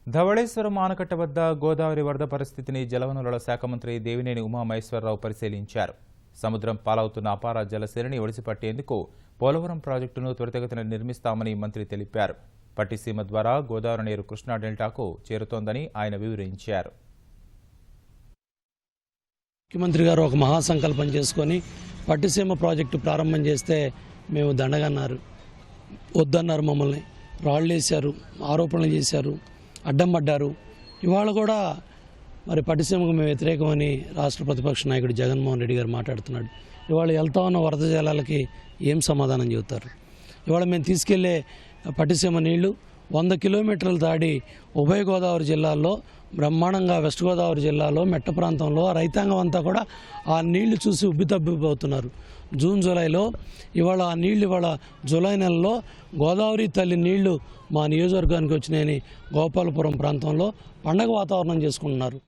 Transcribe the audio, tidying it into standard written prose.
ధవళేశ్వరం ఆనకట్ట వద్ద గోదావరి వరద పరిస్థితిని జలవనరుల శాఖ మంత్రి దేవినేని ఉమామహేశ్వరరావు పరిశీలించారు. సముద్రం పాలవుతున్న అపార జలసేనని ఒడిసిపట్టేందుకు పోలవరం ప్రాజెక్టును త్వరితగతిన నిర్మిస్తామని మంత్రి తెలిపారు. పట్టిసీమ ద్వారా గోదావరి నీరు కృష్ణా డెల్టాకు చేరుతోందని ఆయన వివరించారు. ముఖ్యమంత్రి గారు ఒక మహాసంకల్పం చేసుకొని పట్టిసీమ ప్రాజెక్టు ప్రారంభం చేస్తే మేము దండగన్నారు, వద్దన్నారు, మమ్మల్ని రాళ్లేశారు, ఆరోపణలు చేశారు, అడ్డం పడ్డారు. ఇవాళ కూడా మరి పట్టిసీమకు మేము వ్యతిరేకమని రాష్ట్ర ప్రతిపక్ష నాయకుడు జగన్మోహన్ రెడ్డి గారు మాట్లాడుతున్నాడు. ఇవాళ వెళ్తా ఉన్న వరద జలాలకి ఏం సమాధానం చెబుతారు? ఇవాళ మేము తీసుకెళ్లే పట్టిసీమ నీళ్లు 100 కిలోమీటర్లు దాడి ఉభయ గోదావరి జిల్లాల్లో బ్రహ్మాండంగా వెస్ట్ గోదావరి జిల్లాలో మెట్ట ప్రాంతంలో రైతాంగం అంతా కూడా ఆ నీళ్లు చూసి ఉబ్బితబ్బిపోతున్నారు. జూన్ జూలైలో ఇవాళ ఆ నీళ్లు జూలై నెలలో గోదావరి తల్లి నీళ్లు మా నియోజకవర్గానికి వచ్చినాయని గోపాలపురం ప్రాంతంలో పండగ వాతావరణం చేసుకుంటున్నారు.